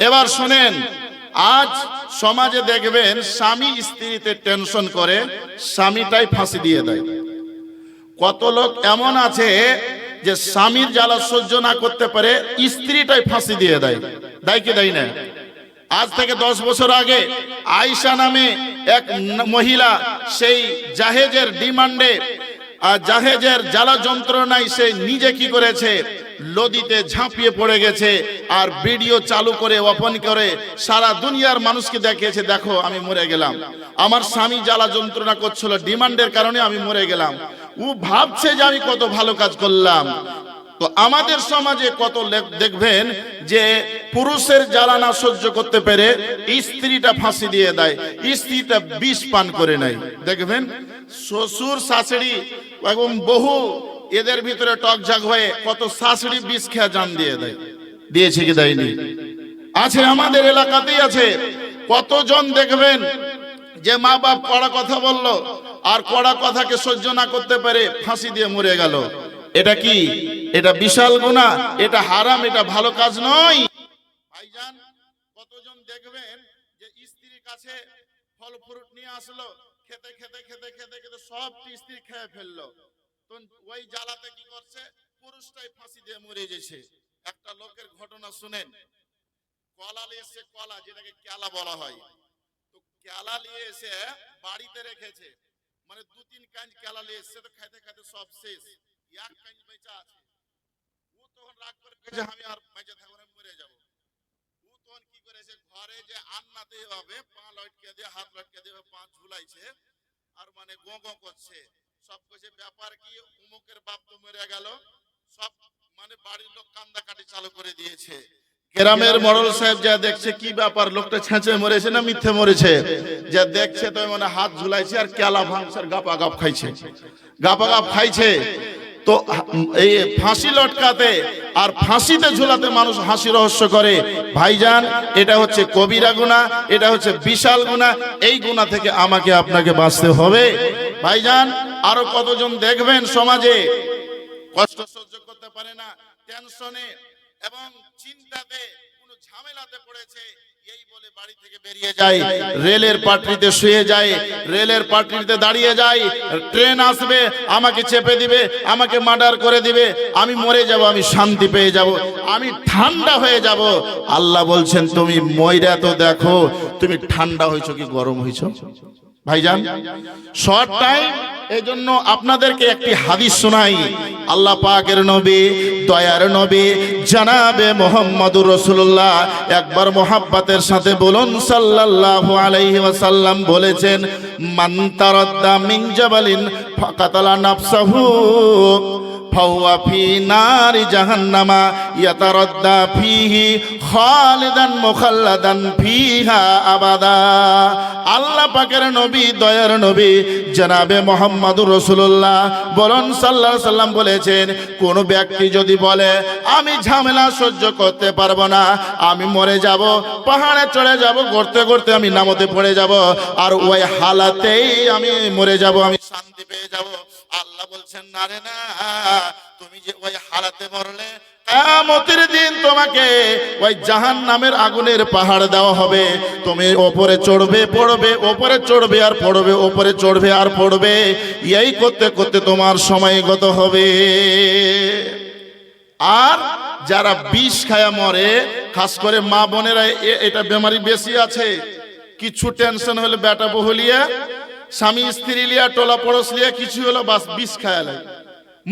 এবার শোনেন, আজ সমাজে দেখবেন স্বামী স্ত্রীতে টেনশন করে স্বামীটাই ফাঁসি দিয়ে দেয়। কত লোক এমন আছে যে স্বামীর জ্বালা সহ্য না করতে পারে স্ত্রীটাই ফাঁসি দিয়ে দেয়। দেয় কি দেয় না? আজ থেকে 10 বছর আগে আয়েশা নামে এক মহিলা সেই জাহেজের ডিমান্ডে জাহেজের জ্বালা যন্ত্রণায় সে নিজে কি করেছে, নদীতে ঝাঁপিয়ে পড়ে গেছে আর ভিডিও চালু করে ওপেন করে সারা দুনিয়ার মানুষকে দেখিয়েছে, দেখো আমি মরে গেলাম, আমার স্বামী জ্বালা যন্ত্রণা করছিল, ডিমান্ডের কারণে আমি মরে গেলাম। ও ভাবছে যে আমি কত ভালো কাজ করলাম। তো আমাদের সমাজে কত দেখবেন যে পুরুষের জ্বালা না সহ্য করতে পেরে স্ত্রীটা ফাঁসি দিয়ে দেয়, স্ত্রীটা বিষ পান করে নেয়। দেখবেন শ্বশুর শাশুড়ি এবং বহু এদের ভিতরে টকঝাক হয়ে কত শাশুড়ি বিষ খেয়ে জান দিয়ে দেয়। দিয়েছে কি দেয়নি? আছে, আমাদের এলাকাতেই আছে। কতজন দেখবেন যে মা বাপ কড়া কথা বললো আর কড়া কথাকে সহ্য না করতে পারে ফাঁসি দিয়ে মরে গেল। এটা কি? এটা বিশাল গুনাহ, এটা হারাম, এটা ভালো কাজ নয়। ভাইজান, কতজন দেখবেন যে স্ত্রীর কাছে ফল ফ্রুট নিয়ে আসলো, খেতে খেতে খেতে খেতে খেতে সব স্ত্রী খেয়ে ফেললো, তো ওই জ্বালাতে কি করছে, পুরুষটাই ফাঁসি দিয়ে মরে গেছে। একটা লোকের ঘটনা শুনেন। কলা নিয়ে এসে, কলা যেটাকে কেলা বলা হয়, তো কেলা নিয়ে এসে বাড়িতে রেখেছে, মানে 2-3 কাঁচ কেলা নিয়ে এসে, তো খাইতে খাইতে সব শেষ, এক কাঁচ বেঁচে আছে। ও তখন রাগ করে গেছে, আমি আর বেঁচে থাকবো না, মরে যাবো। ও তখন কি করেছে, ঘরে যে আন্নাতে হবে, পা লটকে দিয়ে হাত লটকে দিয়ে পা ঝুলাইছে আর মানে গো গো করছে, সব কিছু ব্যাপার কি, উমুকের বাপ তো মরে গেল, সব মানে বাড়ির লোক কান্দাকাটি চালু করে দিয়েছে। গ্রামের মোড়ল সাহেব যা দেখছে, কি ব্যাপার, লোকটা ছেঁচে মরেছে না মিথ্যে মরেছে, যা দেখছে তো মানে হাত ঝুলাইছে আর কেলা ভাঙছে, গাপা গাপ খাইছে, গাপা গাপ খাইছে। তো এই ফাঁসি লটকাতে আর ফাঁসিতে ঝুলাতে মানুষ হাসি রহস্য করে। ভাইজান, এটা হচ্ছে কবিরা গুনাহ, এটা হচ্ছে বিশাল গুনাহ। এই গুনাহ থেকে আমাকে আপনাকে বাঁচতে হবে। ভাইজান, আরো কতজন দেখবেন সমাজে কষ্ট সহ্য করতে পারে না, টেনশনে এবং চিন্তাতে কোনো ঝামেলাতে পড়েছে, এই বলে বাড়ি থেকে বেরিয়ে যায়, রেলের পাটরিতে শুয়ে যায়, রেলের পাটরিতে দাঁড়িয়ে যায়, ট্রেন আসবে আমাকে চেপে দিবে, আমাকে মার্ডার করে দিবে, আমি মরে যাব, আমি শান্তি পেয়ে যাব, আমি ঠান্ডা হয়ে যাব। আল্লাহ বলছেন, তুমি ময়রা তো দেখো, তুমি ঠান্ডা হয়েছো কি গরম হয়েছো? ভাইজান, শর্ট টাইম, এই জন্য আপনাদেরকে একটি হাদিস শোনাই। আল্লাহ পাকের নবী, দয়ার নবী জনাবে মুহাম্মদুর রাসূলুল্লাহ, একবার মোহাব্বতের সাথে বলুন সাল্লাল্লাহু আলাইহি ওয়াসাল্লাম বলেছেন, মান তারাদ্দা মিন জাবালিন ফাকাতালা নাফসাহু ফাহুয়া ফি নারি জাহান্নামা ইয়াতারাদ্দা ফিহি খালিদান মুখাল্লাদান ফিহা আবাদা। আল্লাহ পাকের নবী, দয়ার নবী জনাবে মুহাম্মদুর রাসূলুল্লাহ বলেন সাল্লাল্লাহু আলাইহি সাল্লাম বলেছেন, কোন ব্যক্তি যদি বলে আমি ঝামেলা সহ্য করতে পারবো না, আমি মরে যাব, পাহাড়ে চড়ে যাব, গড়তে গড়তে আমি নামতে পড়ে যাব, আর ওই হালাতেই আমি মরে যাব, আমি শান্তি পেয়ে যাব, আল্লাহ বলছেন না রে না, তুমি যে ওই হালাতে মরলে কিয়ামতের দিন তোমাকে ওই জাহান্নামের আগুনের পাহাড় দেওয়া হবে, তুমি উপরে চড়বে পড়বে, উপরে চড়বে আর পড়বে, উপরে চড়বে আর পড়বে, এই করতে করতে তোমার সময় গত হবে। আর যারা বিষ খায়া মরে, খাস করে মা বোনেরা, এটা বেমারি বেশি আছে। কিছু টেনশন হলে বেটা বহু লিয়া, স্বামী স্ত্রী লিয়া, টোলা পড়োশ লিয়া, কিছু হলো বাস বিষ খায়া লাগে,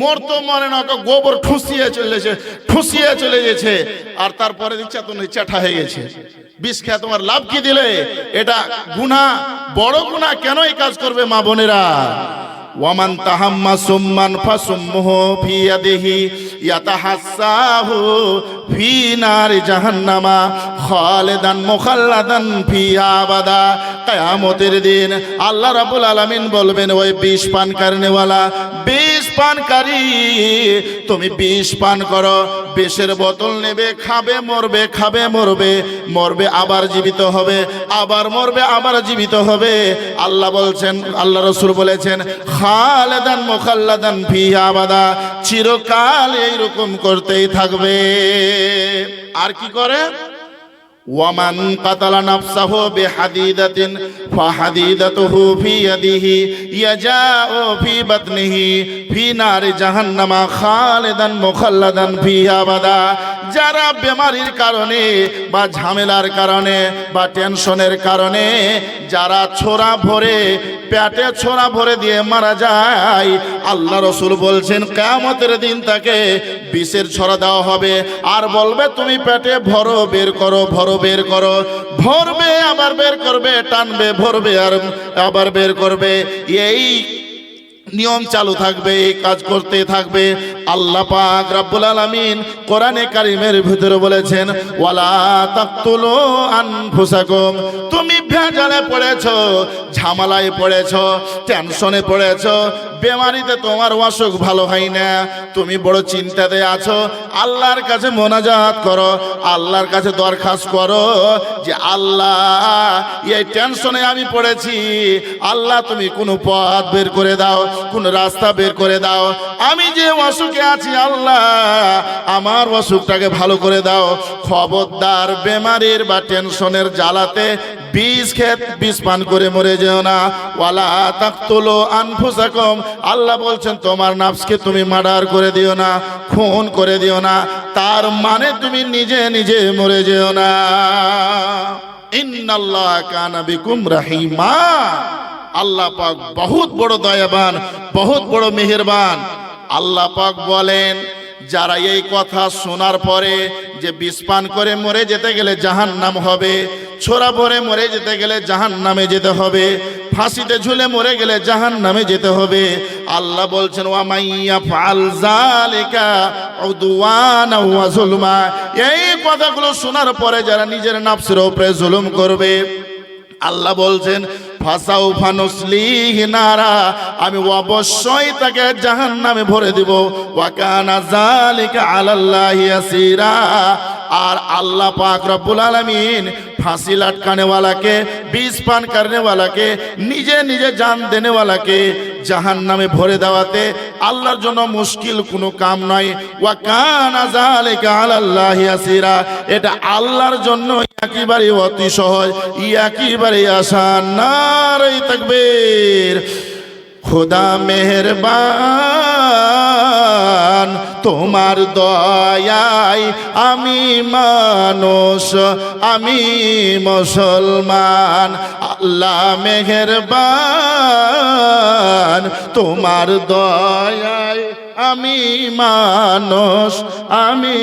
মোর তো মনে না, গোবর ঠুসিয়ে চলে গেছে, আর তারপরে দিচ্ছে তো চাঠা হয়ে গেছে। বিষ খেয়ে তোমার লাভ কি দিলে? এটা গুনাহ, বড় গুনাহ। কেন এই কাজ করবে মা বোনেরা? ওয়ামান তাহাম্মা সুম্মান ফাসুম্মুহু ফি ইয়াদিহি ইয়াতাহাসাহু ফি নারি জাহান্নামা খালিদান মুখাল্লাদান ফিহা আবাদা। কিয়ামতের দিন আল্লাহ রাব্বুল আলামিন বলবেন, ওই বিষ পানকারীওয়ালা, বিষ পানকারী, তুমি বিষ পান করো, বিষের বোতল নেবে, খাবে মরবে, খাবে মরবে, মরবে আবার জীবিত হবে, আবার মরবে আবার জীবিত হবে। আল্লাহ বলছেন, আল্লাহ রাসূল বলেছেন, খালিদান মুখাল্লাদান ফিহা আবাদা, চিরকাল এইরকম করতেই থাকবে। আর কি করে? ওয়ামান কাতালা নাফসাহু বিহাদিদাতিন ফাহাদিদাতুহু ফি ইয়াদিহি ইয়াজাউ ফি বাতনিহি ফি নারি জাহান্নামা খালিদান মুখাল্লাদান ফিহা আবাদা। যারা বেমারির কারণে বা ঝামেলার কারণে বা টেনশনের কারণে যারা ছোরা ভরে পেটে ছোরা ভরে দিয়ে মারা যায়, আল্লাহ রসুল বলছেন কিয়ামতের দিন তাকে বিষের ছড়া দেওয়া হবে আর বলবে তুমি পেটে ভরো বের করো, ভরো বের করো, ভরবে আবার বের করবে, টানবে ভরবে আর আবার বের করবে। এই নিয়ম চালু থাকবে, এই কাজ করতে থাকবে। আল্লাহ পাক রব্বুল আলামিন কোরআনে কারীমের ভিতরে বলেছেন ওয়ালা তাকতুলু আনফুসাকুম। তুমি ভেজালে পড়েছো, ঝামেলায় পড়েছো, টেনশনে পড়েছো, বেমারিতে তোমার অসুখ ভালো হয় না, তুমি বড় চিন্তাতে আছো, আল্লাহর কাছে মোনাজাত করো, আল্লাহর কাছে দরখাস্ত করো যে আল্লাহ এই টেনশনে আমি পড়েছি, আল্লাহ তুমি কোনো পথ বের করে দাও, কোন রাস্তা বের করে দাও, আমি যে অসুখে আছি আল্লাহ আমার অসুখটাকে ভালো করে দাও। খবরদার বেমারির বা টেনশনের জ্বালাতে বিষ খেত বিষ পান করে মরে যেও না। ওয়ালা তাকতুলু আনফুসাকুম, আল্লাহ বলছেন তোমার নাফসকে তুমি মার্ডার করে দিও না, খুন করে দিও না, তার মানে তুমি নিজে নিজে মরে যেও না। ইন্নাল্লাহ কানা বিকুম রাহিমা, আল্লাহ পাক বহুত বড় দয়াবান, বহুত বড় মেহেরবান। আল্লাহ পাক বলেন যারা এই কথা শোনার পরে যে বিষ পান করে মরে যেতে গেলে জাহান্নাম হবে, ছোরা ভরে মরে যেতে গেলে জাহান্নামে যেতে হবে, ফাঁসিতে ঝুলে মরে গেলে জাহান্নামে যেতে হবে, আল্লাহ বলছেন ওয়া মাইয়া ফাল যালিকা উদওয়ানা ওয়া যুলমা। এই কথাগুলো শোনার পরে যারা নিজের নফসের উপরে জুলুম করবে, আল্লাহ বলছেন ফাসাউফা নুসলিহি নারা, আমি অবশ্যই তাকে জাহান্নামে ভরে দিব। ওয়া কানা যালিকা আলাল্লাহি ইয়াসিরা। আর আল্লাহ পাক রব্বুল আলামিন ফাঁসি লটকানে ওয়ালাকে, বিষ পান করনে ওয়ালাকে, নিজে নিজে জান দেনে ওয়ালাকে জাহান্নামে ভরে দেওয়াতে আল্লাহর জন্য মুশকিল কোনো কাম নয়। ওয়া কানা যালিকা আলাল্লাহি ইয়াসিরা, এটা আল্লাহর জন্য একেবারে অতি সহজ, একেবারে আসান। নারে তাকবীর। খোদা মেহেরবান, তোমার দয়ায় আমি মানুষ, আমি মুসলমান। আল্লাহ মেহেরবান, তোমার দয়ায় আমি মানুষ, আমি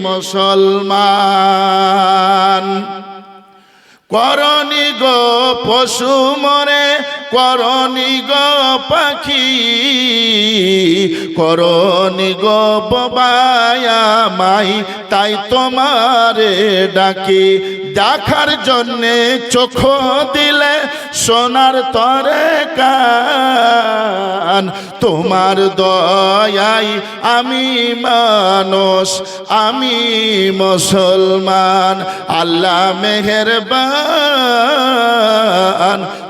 মুসলমান। করনি গো পশু মরে, করনি গো পাখি, করনি গো বাবায়া মাই, তাই তোমারে ডাকি। দেখার জন্যে চোখ দিলে সোনার তরে কান, তোমার দয়ায় আমি মানুষ, আমি মুসলমান। আল্লাহ মেহেরবান,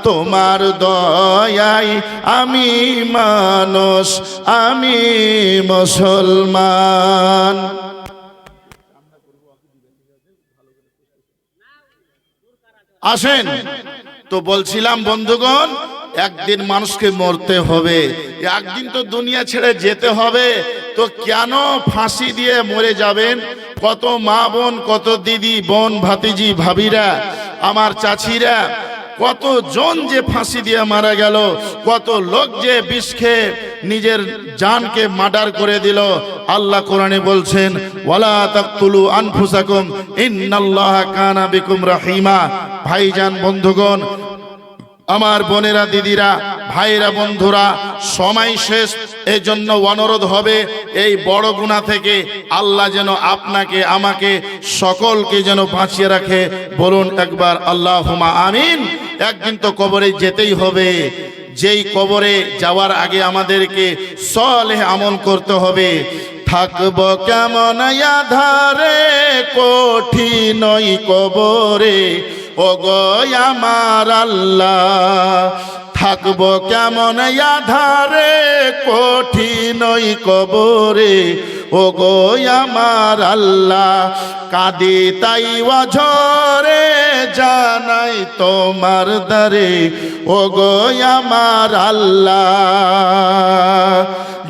তোমার দয়ায় আমি মানুষ, আমি মুসলমান। আসেন তো বলছিলাম বন্ধুগণ, একদিন মানুষকে মরতে হবে, একদিন তো দুনিয়া ছেড়ে যেতে হবে। তো কেন ফাঁসি দিয়ে মরে যাবেন? কত মা বোন, কত দিদি বোন, ভাতিজি ভাবিরা, আমার চাচিরা, কত জন যে ফাঁসি দিয়ে মারা গেল, কত লোক যে বিষ খেয়ে নিজের জানকে মার্ডার করে দিল। আল্লাহ কোরআনে বলছেন ওয়ালা তাকতুলু আনফুসাকুম ইন্নাল্লাহা কানা বিকুম রাহিমা। ভাইজান বন্ধুগণ, আমার বোনেরা, দিদিরা, ভাইরা, বন্ধুরা, সময় শেষ। এই জন্য অনুরোধ হবে এই বড় গুনাহ থেকে আল্লাহ যেন আপনাকে আমাকে সকলকে যেন বাঁচিয়ে রাখে। বলুন একবার আল্লাহুম্মা আমিন। একদিন তো কবরে যেতেই হবে, যেই কবরে যাওয়ার আগে আমাদেরকে সলেহ আমল করতে হবে। থাকব কেমন আধারে কঠিনই কবরে, ও গো আমার আল্লাহ। থাকব কেমন আধারে কঠিনই কবরে, ও গো আমার আল্লাহ। কাঁদি তাই অঝর জানাই তোমার দারে ওগো আমার আল্লাহ।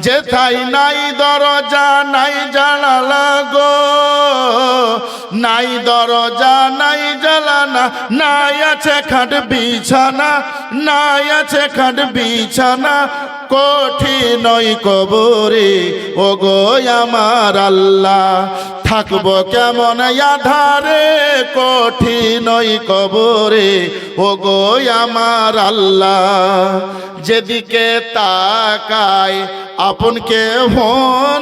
যেথায় নাই দরজা নাই জানালা গো, নাই দরজা নাই জানালা, নাই আছে খাট বিছানা, নাই আছে খাট বিছানা, কঠিন ওই কবরে ওগো আমার আল্লাহ। থাকবো কেমন আধারে কঠিন ওই কবরে ওগো আমার আল্লাহ। যেদিকে তাকাই আপন কেহ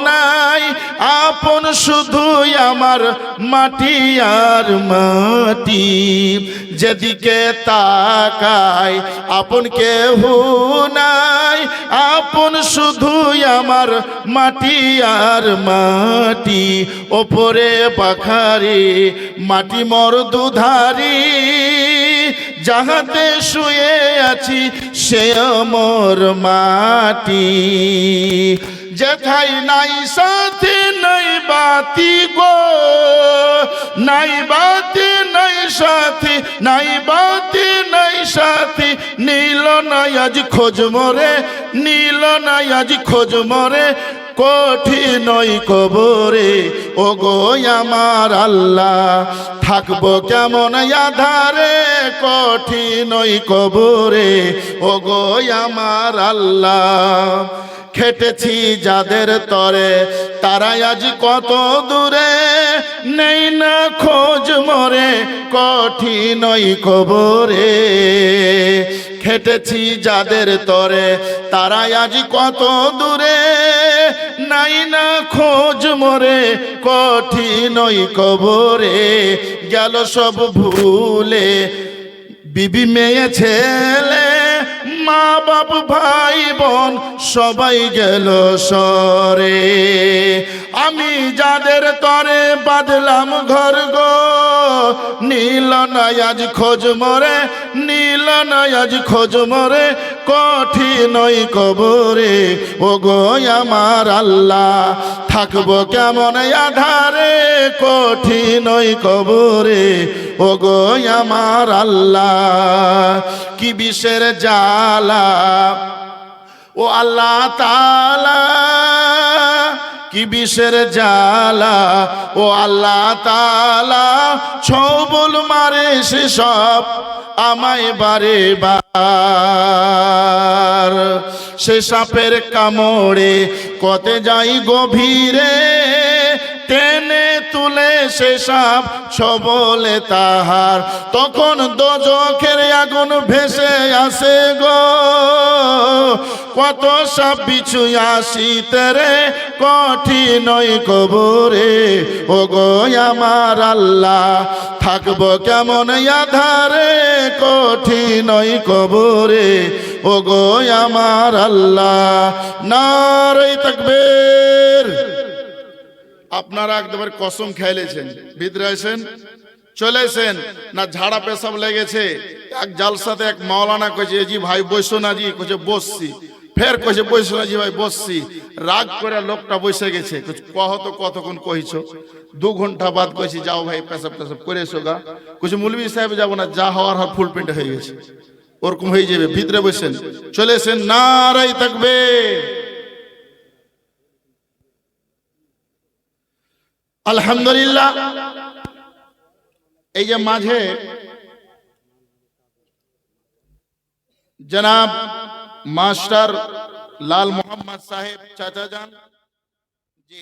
নাই, আপন শুধুই আমার মাটি আর মাটি। যেদিকে তাকাই আপন কেহ নাই, আপন শুধুই আমার মাটি আর মাটি। ওপরে পাখারি মাটি মোর দুধারি, যাহাতে শুয়ে আছি সে মোর মাটি। যেথায় নাই সাথী নাই বাতি গো, নাই বাতি নাই সাথী, নাই বাতি নাই সাথী, নীল নাই আজ খোঁজ মরে, নীল নাই আজ খোঁজ মরে, কঠিন ওই কবরে ওগো আমার আল্লাহ। থাকবো কেমন আধারে কঠিন ওই কবরে ওগো আমার আল্লাহ। খেটেছি যাদের তরে তারাই আজ কত দূরে, নেই না খোঁজ মরে কঠিন ওই কবরে। খেটেছি যাদের তরে তারাই আজ কত দূরে, নাই না খোঁজ মরে কঠিন ওই কবরে। গেল সব ভুলে বিবি মেয়ে ছেলে, মা বাপ ভাই বোন সবাই গেল সরে। আমি যাদের তরে বাঁধলাম ঘর গো, নীল নাই আজ খোঁজ মরে, নীল নাই আজ খোঁজ মরে, কঠিন ওই কবরে ওগো আমার আল্লাহ। থাকবো কেমন আধারে কঠিন ওই কবরে ওগো আমার আল্লাহ। কি বিষের জ্বালা ও আল্লাহ তাআলা, কি বিষের জ্বালা ও আল্লাহ তাআলা, ছবল মারে সে সব আমায় বারে বার। সে সাপের কামড়ে কতে যাই গভীরে, টেনে তুলে সে সাপ ছবলে তাহার, তখন দোজখের আগুন ভেসে আসে গো। কত সাপ বিছু আসিতে রে কঠিন ওই কবরে ওগো আমার আল্লাহ। থাকবো কেমন আধারে কঠিন ওই কবরে ওগো আমার আল্লাহ। নারে তাকবীর। আপনারা একদম কসম খাইলেছেন, ভিতরে আছেন, চলেছেন না ঝাড়া পেশাব লেগেছে। এক জালসাতে এক মাওলানা কইছে জি ভাই বসো না জি, কইছে বসছি। ফের কইছে বসো না জি ভাই বসছি। রাগ করে লোকটা বসে গেছে। কহ তো কতক্ষণ কইছো? 2 ঘন্টা বাদ কইছি যাও ভাই পেশাব টেশাব করে এসো গা। কইছে মৌলভী সাহেব যাবো না, যা হওয়ার হার ফুল প্যান্ট হয়ে গেছে, ওরকম হয়ে যাবে। ভিতরে বসেন, চলেছেন, নারে তাকবীর। আলহামদুলিল্লাহ। এই যে মাঝে জনাব মাস্টার লাল মোহাম্মদ সাহেব চাচা যান জি